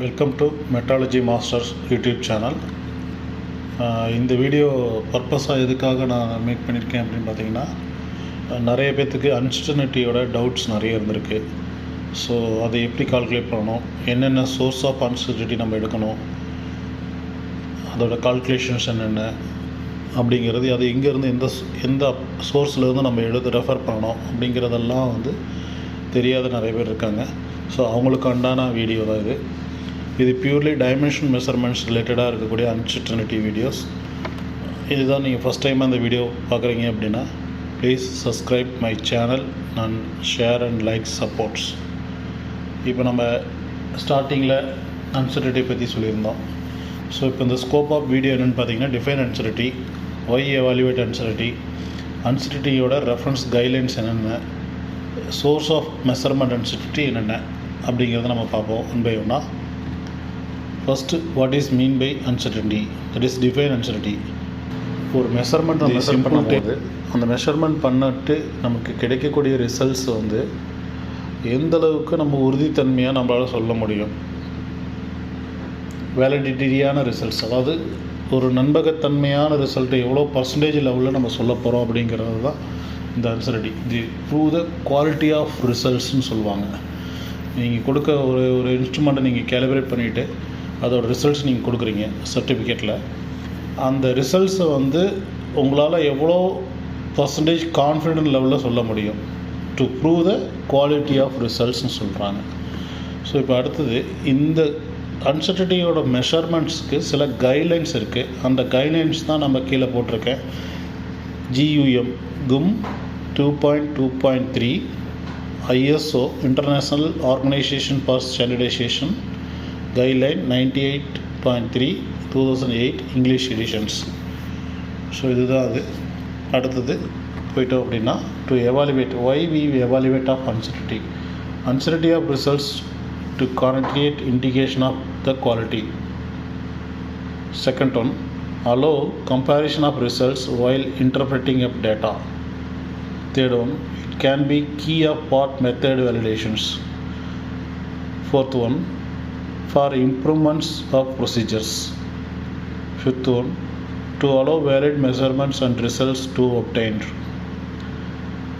Welcome to metrology masters YouTube channel. இந்த video பர்பஸாக எதுக்காக நான் மேக் பண்ணியிருக்கேன் அப்படின்னு பார்த்தீங்கன்னா, நிறைய பேர்த்துக்கு அன்சர்டனிட்டியோட டவுட்ஸ் நிறைய இருந்திருக்கு. ஸோ அதை எப்படி கால்குலேட் பண்ணணும், என்னென்ன சோர்ஸ் ஆஃப் அன்சர்டனிட்டி நம்ம எடுக்கணும், அதோட கால்குலேஷன்ஸ் என்னென்ன அப்படிங்கிறது, அது எங்கேருந்து எந்த சோர்ஸ்லேருந்து நம்ம ரெஃபர் பண்ணணும் அப்படிங்கிறதெல்லாம் தெரியாத நிறைய பேர் இருக்காங்க. ஸோ அவங்களுக்கு உண்டான வீடியோ தான் இது பியூர்லி டைமென்ஷன் மெஷர்மெண்ட்ஸ் ரிலேட்டடாக இருக்கக்கூடிய அன்சர்டனிட்டி வீடியோஸ். இதுதான் நீங்கள் ஃபஸ்ட் டைம் அந்த வீடியோ பார்க்குறீங்க அப்படின்னா please subscribe my channel and share and like supports. இப்போ நம்ம ஸ்டார்டிங்கில் அன்சர்டனிட்டி பற்றி சொல்லியிருந்தோம். ஸோ இப்போ இந்த ஸ்கோப் ஆஃப் வீடியோ என்னென்னு பார்த்தீங்கன்னா, define uncertainty, why evaluate uncertainty, அன்சர்டனிட்டியோட ரெஃபரன்ஸ் கைட்லைன்ஸ் என்னென்ன, சோர்ஸ் ஆஃப் மெஷர்மெண்ட் அன்சர்டனிட்டி என்னென்ன அப்படிங்கிறத நம்ம பார்ப்போம் ஒன் பை ஒன்னாக. First, what is mean by uncertainty, that is define uncertainty. ஒரு மெஷர்மெண்ட் நம்ம பண்ணும்போது அந்த மெஷர்மெண்ட் பண்ணிட்டு நமக்கு கிடைக்கக்கூடிய ரிசல்ட்ஸ் எந்த அளவுக்கு நம்ம உறுதித்தன்மையாக நம்மளால் சொல்ல முடியும், வேலிடிட்டியான ரிசல்ட்ஸ், அதாவது ஒரு நம்பகத்தன்மையான ரிசல்ட்டை எவ்வளோ பர்சன்டேஜ் லெவலில் நம்ம சொல்ல போகிறோம் அப்படிங்கிறது தான் இந்த uncertainty. The prove the quality of ரிசல்ட்ஸ்னு சொல்லுவாங்க. நீங்கள் கொடுக்க ஒரு இன்ஸ்ட்ருமெண்ட்டை நீங்கள் கேலிப்ரேட் பண்ணிவிட்டு அதோட ரிசல்ட்ஸ் நீங்கள் கொடுக்குறீங்க சர்டிஃபிகேட்டில், அந்த ரிசல்ட்ஸை உங்களால் எவ்வளோ பர்சன்டேஜ் கான்ஃபிடென்ட் லெவலில் சொல்ல முடியும், to prove the quality of ரிசல்ட்ஸ்னு சொல்கிறாங்க. ஸோ இப்போ அடுத்தது, இந்த அன்சர்டனிட்டியோட மெஷர்மெண்ட்ஸ்க்கு சில கைட்லைன்ஸ் இருக்குது. அந்த கைட்லைன்ஸ் தான் நம்ம கீழே போட்டிருக்கேன். GUM 2.2.3, ISO International Organization for Standardization Guideline 98.3 2008 English editions. So இதுதான் அது. அடுத்தது போயிட்டோம் அப்படின்னா, to evaluate, why we evaluate of uncertainty of results to concrete indication of the quality. Second one, allow comparison of results while interpreting of data. Third one, it can be key of part method validations. Fourth one, for improvements of procedures. Fifth one, to allow valid measurements and results to obtained.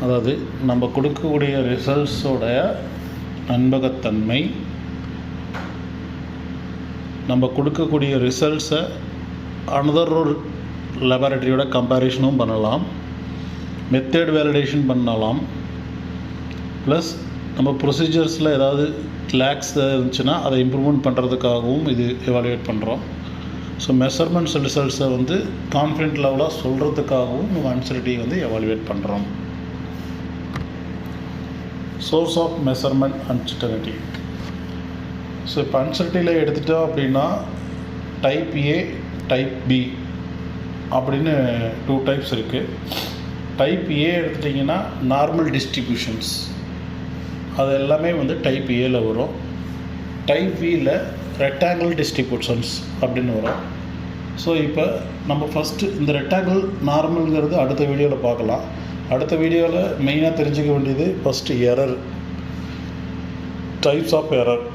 அதாவது நம்ம கொடுக்கக்கூடிய ரிசல்ட்ஸோடைய நம்பகத்தன்மை, நம்ம கொடுக்கக்கூடிய ரிசல்ட்ஸை another ஒரு லெபார்ட்டரியோட கம்பேரிஷனும் பண்ணலாம், method validation பண்ணலாம், plus நம்ம ப்ரொசீஜர்ஸில் ஏதாவது லேக்ஸ் இருந்துச்சுன்னா அதை இம்ப்ரூவ்மெண்ட் பண்ணுறதுக்காகவும் இது எவாலுவேட் பண்ணுறோம். ஸோ மெஷர்மெண்ட்ஸ் ரிசல்ட்ஸை கான்ஃபிடென்ட் லெவலாக சொல்கிறதுக்காகவும் நம்ம அன்சர்டனிட்டி எவாலுவேட் பண்ணுறோம். Source of measurement uncertainty. So இப்போ அன்சர்டனிட்டியில் எடுத்துட்டோம் அப்படின்னா, டைப் ஏ, டைப் பி அப்படின்னு 2 டைப்ஸ் இருக்குது. டைப் ஏ எடுத்துட்டிங்கன்னா நார்மல் டிஸ்ட்ரிபியூஷன்ஸ், அது எல்லாமே டைப் ஏல வரும். டைப் பியில் ரெக்டாங்கிள் டிஸ்ட்ரிபியூஷன்ஸ் அப்படின்னு வரும். ஸோ இப்போ நம்ம ஃபஸ்ட்டு இந்த ரெக்டாங்கிள் நார்மல்ங்கிறது அடுத்த வீடியோவில் பார்க்கலாம். அடுத்த வீடியோவில் மெயினாக தெரிஞ்சுக்க வேண்டியது first error, types of error,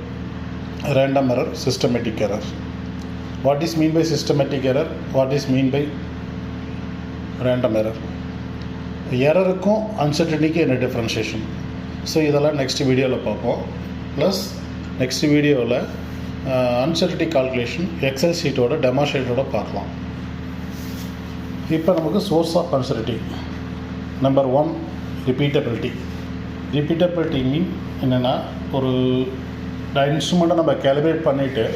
random error, systematic error. What is mean by systematic error? What is mean by random error? எரருக்கும் அன்சர்டனிட்டிக்கு என்ன டிஃப்ரென்ஷியேஷன்? ஸோ இதெல்லாம் நெக்ஸ்ட் வீடியோவில் பார்ப்போம். ப்ளஸ் நெக்ஸ்ட் வீடியோவில் அன்சர்டனிட்டி கால்குலேஷன் எக்ஸல் ஷீட்டோட டெமான்ஸ்ட்ரேட்டரோட பார்க்கலாம். இப்போ நமக்கு source of uncertainty. Number 1, repeatability. Repeatability mean என்னென்னா, ஒரு இன்ஸ்ட்ருமெண்ட்டை நம்ம கேலிப்ரேட் பண்ணிவிட்டு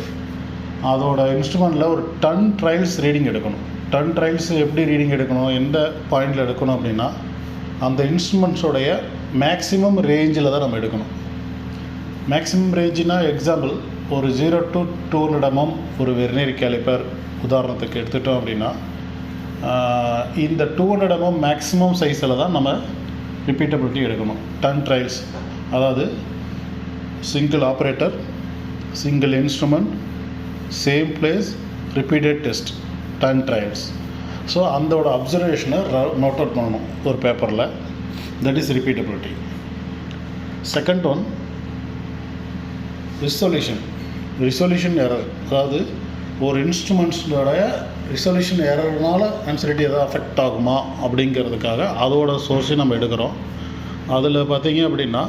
அதோட இன்ஸ்ட்ருமெண்ட்டில் ஒரு 10 ட்ரையல்ஸ் ரீடிங் எடுக்கணும். 10 ட்ரையல்ஸ் எப்படி ரீடிங் எடுக்கணும், எந்த பாயிண்டில் எடுக்கணும் அப்படின்னா, அந்த இன்ஸ்ட்ருமெண்ட்ஸோடைய மேக்ஸிமம் ரேஞ்சில் தான் நம்ம எடுக்கணும். மேக்ஸிமம் ரேஞ்சுனால், எக்ஸாம்பிள், ஒரு 0 to 200 mm ஒரு வெர்னியர் கேலிப்பர் உதாரணத்துக்கு எடுத்துட்டோம் அப்படின்னா, இந்த 200 mm மேக்ஸிமம் சைஸில் தான் நம்ம ரிப்பீட்டபிலிட்டி எடுக்கணும். 10 ட்ரையல்ஸ், அதாவது single operator, single instrument, same place, repeated test, 10 trials. So அதோட அப்சர்வேஷனை நோட் அவுட் பண்ணணும் ஒரு பேப்பரில். That is repeatability. Second one, resolution. Resolution error, அதாவது ஒரு இன்ஸ்ட்ருமெண்ட்ஸோட ரிசொல்யூஷன் எரர்னால் அன்சர்டினிட்டி எதாவது அஃபெக்ட் ஆகுமா அப்படிங்கிறதுக்காக அதோட சோர்ஸையும் நம்ம எடுக்கிறோம். அதில் பார்த்திங்க அப்படின்னா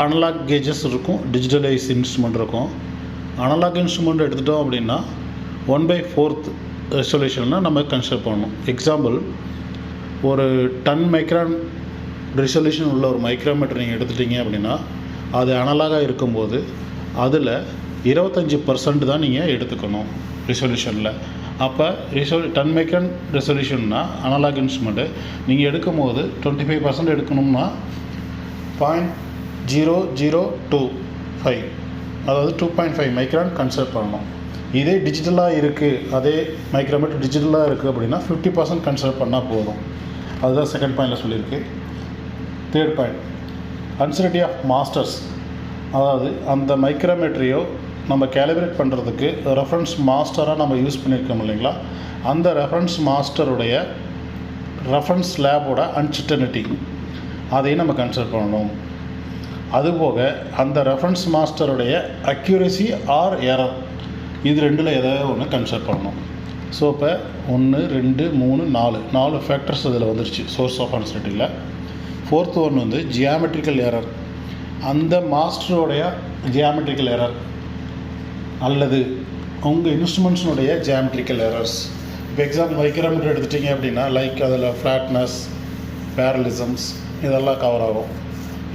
அனலாக் கேஜஸ் இருக்கும், டிஜிட்டலைஸ் இன்ஸ்ட்ருமெண்ட் இருக்கும். அனலாக் இன்ஸ்ட்ருமெண்ட் எடுத்துட்டோம் அப்படின்னா 1/4 ரெசல்யூஷனில் நம்ம கன்சிடர் பண்ணணும். எக்ஸாம்பிள், ஒரு 10 மைக்ரான் ரெசல்யூஷன் உள்ள ஒரு மைக்ரோமீட்டர் நீங்கள் எடுத்துட்டிங்க அப்படின்னா அது அனலாகாக இருக்கும்போது அதில் 25% தான் நீங்கள் எடுத்துக்கணும் ரெசல்யூஷனில். அப்போ 10 மைக்ரான் ரெசல்யூஷன்னா அனலாக் இன்ஸ்ட்ருமெண்ட்டு நீங்கள் எடுக்கும் போது 25% எடுக்கணும்னா 0.0025, அதாவது 2.5 மைக்ரான் கன்சிடர் பண்ணணும். இதே டிஜிட்டலாக இருக்குது, அதே மைக்ரோமீட்டர் டிஜிட்டலாக இருக்குது அப்படின்னா 50% கன்சிடர் பண்ணால் போதும். அதுதான் செகண்ட் பாயிண்டில் சொல்லியிருக்கு. Third point, uncertainty of masters, அதாவது அந்த மைக்ரோமீட்டரையோ நம்ம கேலிப்ரேட் பண்ணுறதுக்கு ரெஃபரன்ஸ் மாஸ்டராக நம்ம யூஸ் பண்ணியிருக்கோம் இல்லைங்களா, அந்த ரெஃபரன்ஸ் மாஸ்டருடைய ரெஃபரன்ஸ் லேபோட அன்சர்டினிட்டி அதையும் நம்ம கன்சிடர் பண்ணணும். அதுபோக அந்த ரெஃபரன்ஸ் மாஸ்டருடைய அக்யூரசி ஆர் எரர், இது ரெண்டில் ஏதாவது ஒன்று கன்சிடர் பண்ணணும். ஸோ இப்போ 1 2 3 4 ஃபேக்டர்ஸ் இதில் வந்துருச்சு சோர்ஸ் ஆஃப் அன்சர்டினிட்டியில். ஃபோர்த் ஒன் வந்து ஜியாமெட்ரிக்கல் எரர், அந்த மாஸ்டருடைய ஜியாமெட்ரிக்கல் எரர் அல்லது உங்கள் இன்ஸ்ட்ருமெண்ட்ஸினுடைய ஜியாமெட்ரிக்கல் எரர்ஸ். இப்போ எக்ஸாம்பிள் மைக்ரோமீட்டர் எடுத்துட்டிங்க அப்படின்னா லைக் அதில் ஃப்ளாட்னஸ், பேரலிசம்ஸ் இதெல்லாம் கவர் ஆகும்.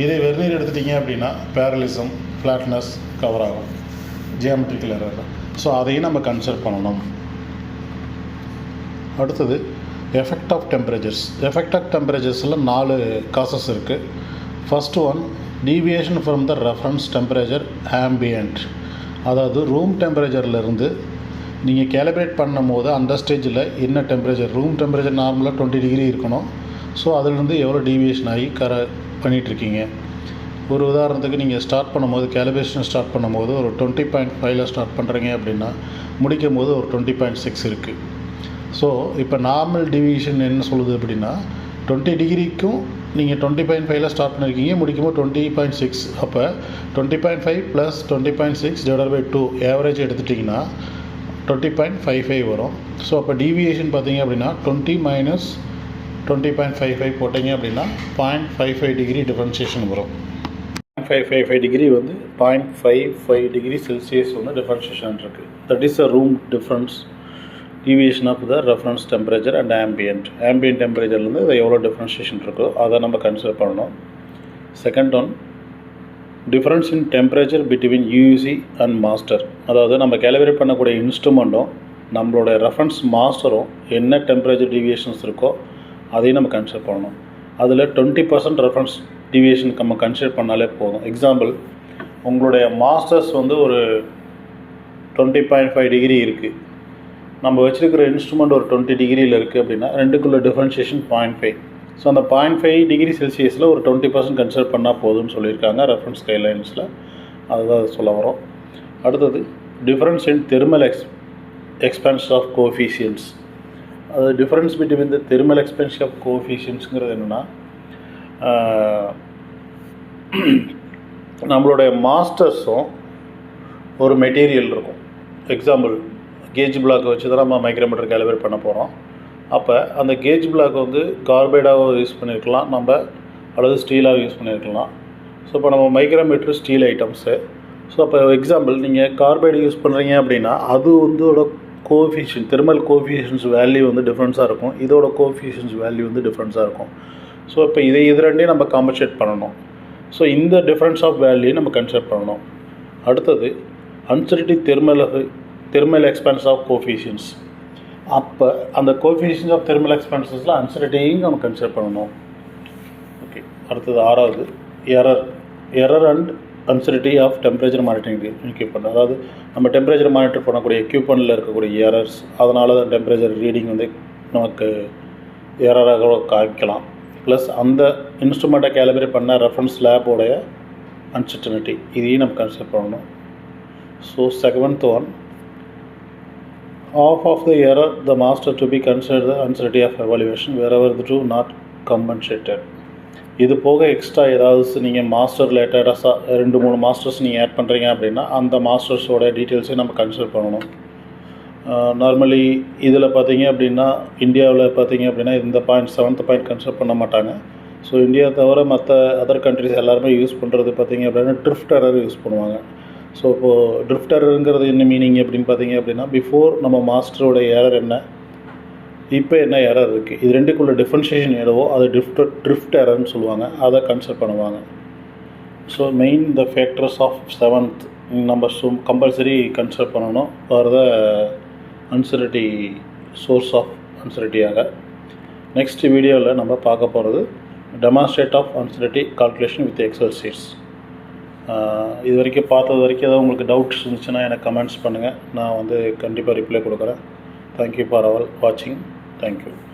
இதே வெர்னியர் எடுத்துட்டிங்க அப்படின்னா பேரலிசம், ஃப்ளாட்னஸ் கவர் ஆகும், ஜியாமெட்ரிக்கல் எரர். ஸோ அதையும் நம்ம கன்சிடர் பண்ணணும். அடுத்தது effect of temperatures. Effect of டெம்பரேச்சர்ஸில் 4 காசஸ் இருக்குது. First one, deviation from the reference temperature ambient, அதாவது ரூம் டெம்பரேச்சர்லேருந்து நீங்கள் கேலிப்ரேட் பண்ணும் போது அந்த ஸ்டேஜில் என்ன டெம்பரேச்சர், ரூம் டெம்பரேச்சர் நார்மலாக 20 டிகிரி இருக்கணும். ஸோ அதிலிருந்து எவ்வளோ டீவியேஷன் ஆகி பண்ணிகிட்ருக்கீங்க. ஒரு உதாரணத்துக்கு நீங்கள் ஸ்டார்ட் பண்ணும்போது கேலிப்ரேஷன் ஸ்டார்ட் பண்ணும்போது ஒரு 20.5 ஸ்டார்ட் பண்ணுறீங்க அப்படின்னா முடிக்கும் போது ஒரு 20.6 இருக்குது. ஸோ இப்போ நார்மல் டீவியேஷன் என்ன சொல்லுது அப்படின்னா 20 டிகிரிக்கும் நீங்கள் 20.5 ஸ்டார்ட் பண்ணியிருக்கீங்க, முடிக்கும்போது 20.6. அப்போ 20.5 + 20.6 / 2 ஆவரேஜ் எடுத்துட்டிங்கன்னா 20.55 வரும். ஸோ அப்போ டீவியேஷன் பார்த்தீங்க அப்படின்னா 20 - 20.55 போட்டிங்க அப்படின்னா 0.55 டிகிரி டிஃப்ரென்சியேஷன் வரும். 0.555 டிகிரி வந்து 0.55 டிகிரி செல்சியஸ் வந்து டிஃப்ரென்சியேஷன் இருக்குது. That is a room difference deviation of the reference temperature and ambient. Ambient டெம்பரேச்சர்லேருந்து அது எவ்வளோ டிஃப்ரென்ஷியேஷன் இருக்கோ அதை நம்ம கன்சிடர் பண்ணணும். Second one, difference in temperature between UC and master, அதாவது நம்ம கேலிப்ரேட் பண்ணக்கூடிய இன்ஸ்ட்ருமெண்ட்டும் நம்மளோட ரெஃபரன்ஸ் மாஸ்டரும் என்ன டெம்பரேச்சர் டிவியேஷன்ஸ் இருக்கோ அதையும் நம்ம கன்சிடர் பண்ணணும். அதில் 20% ரெஃபரன்ஸ் டிவியேஷன் நம்ம கன்சிடர் பண்ணாலே போதும். எக்ஸாம்பிள், உங்களுடைய மாஸ்டர்ஸ் வந்து ஒரு 20.5 டிகிரி இருக்குது, நம்ம வச்சுருக்கிற இன்ஸ்ட்ருமெண்ட் ஒரு 20 டிகிரியில் இருக்குது அப்படின்னா ரெண்டுக்குள்ள டிஃப்ரென்ஷியேஷன் 0.5. ஸோ அந்த 0.5 டிகிரி செல்சியஸில் ஒரு 20% கன்சிடர் பண்ணால் போதும்னு சொல்லியிருக்காங்க ரெஃபரன்ஸ் கைட்லைன்ஸில். அதுதான் சொல்ல வரோம். அடுத்தது difference in thermal expansion of coefficients. அது difference between the thermal expansion of கோஎஃபிஷியன்ட்ஸுங்கிறது என்னென்னா, நம்மளுடைய மாஸ்டர்ஸும் ஒரு மெட்டீரியல் இருக்கும். எக்ஸாம்பிள், கேஜ் பிளாக் வச்சு தான் நம்ம மைக்ரோமீட்டர் கேலிப்ரேட் பண்ண போகிறோம். அப்போ அந்த கேஜ் பிளாக் வந்து கார்பைடாக யூஸ் பண்ணியிருக்கலாம் நம்ம, அல்லது ஸ்டீலாக யூஸ் பண்ணியிருக்கலாம். ஸோ இப்போ நம்ம மைக்ரோமீட்டர் ஸ்டீல் ஐட்டம்ஸு. ஸோ அப்போ எக்ஸாம்பிள், நீங்கள் கார்பைடு யூஸ் பண்ணுறீங்க அப்படின்னா அது வந்து கோஎஃபிஷியன்ட், தெர்மல் கோஎஃபிஷியன்ஸ் வேல்யூ வந்து டிஃப்ரென்ஸாக இருக்கும், இதோட கோஎஃபிஷியன்ஸ் வேல்யூ வந்து டிஃப்ரென்ஸாக இருக்கும். ஸோ இப்போ இது ரெண்டையும் நம்ம காம்பன்சேட் பண்ணணும். ஸோ இந்த டிஃப்ரென்ஸ் ஆஃப் வேல்யூ நம்ம கன்சிடர் பண்ணணும். அடுத்தது uncertainty thermal expansion of coefficients. அப்போ அந்த கோஎஃபிஷியன்ஸ் ஆஃப் தெர்மல் எக்ஸ்பென்ஷன்ஸில் அன்சர்டினிட்டியும் நம்ம கன்சிடர் பண்ணணும். ஓகே. அடுத்தது 6வது, error and uncertainty of temperature monitoring equipment. அதாவது நம்ம டெம்பரேச்சர் மானிட்டர் பண்ணக்கூடிய எக்யூப்மெண்ட்டில் இருக்கக்கூடிய எரர்ஸ், அதனால தான் டெம்பரேச்சர் ரீடிங் வந்து நமக்கு எரராக காமிக்கலாம். ப்ளஸ் அந்த இன்ஸ்ட்ருமெண்ட்டை கேலிப்ரேட் பண்ண ரெஃபரன்ஸ் லேபோடைய அன்சர்டினிட்டி, இதையும் நம்ம கன்சிடர் பண்ணணும். So seventh one, half of the error the master to be considered the uncertainty of evaluation wherever the two not compensated. இது போக எக்ஸ்ட்ரா ஏதாவது நீங்கள் மாஸ்டர் ரிலேட்டடாக 2-3 மாஸ்டர்ஸ் நீங்கள் ஆட் பண்ணுறீங்க அப்படின்னா அந்த மாஸ்டர்ஸோட டீட்டெயில்ஸையும் நம்ம கன்சிடர் பண்ணணும். நார்மலி இதில் பார்த்தீங்க அப்படின்னா இந்தியாவில் பார்த்தீங்க அப்படின்னா இந்த பாயிண்ட் 7th பாயிண்ட் கன்சிடர் பண்ண மாட்டாங்க. ஸோ இந்தியா தவிர மற்ற அதர் கண்ட்ரிஸ் எல்லாருமே யூஸ் பண்ணுறது பார்த்தீங்க அப்படின்னா ட்ரிஃப்ட் எரர் யூஸ் பண்ணுவாங்க. ஸோ இப்போது ட்ரிஃப்ட் எரருங்கிறது என்ன மீனிங் அப்படின்னு பார்த்தீங்க அப்படின்னா பிஃபோர் நம்ம மாஸ்டரோட எரர் என்ன, இப்போ என்ன எரர் இருக்குது, இது ரெண்டுக்குள்ள டிஃப்ரென்ஷியேஷன் எதுவோ அது ட்ரிஃப்ட் எரர்னு சொல்லுவாங்க. அதை கன்சிடர் பண்ணுவாங்க. So main the factors of 7th நம்ம கம்பல்சரி கன்சிடர் பண்ணணும் for the uncertainty source of அன்சர்டினிட்டியாக. நெக்ஸ்ட் வீடியோவில் நம்ம பார்க்க போகிறது demonstrate of uncertainty calculation with Excel sheets. இது வரைக்கும் பார்த்தது வரைக்கும் ஏதாவது உங்களுக்கு டவுட்ஸ் இருந்துச்சுன்னா எனக்கு கமெண்ட்ஸ் பண்ணுங்கள். நான் கண்டிப்பாக ரிப்ளை கொடுக்குறேன். தேங்க்யூ ஃபார் ஆல் வாட்சிங். தேங்க்யூ.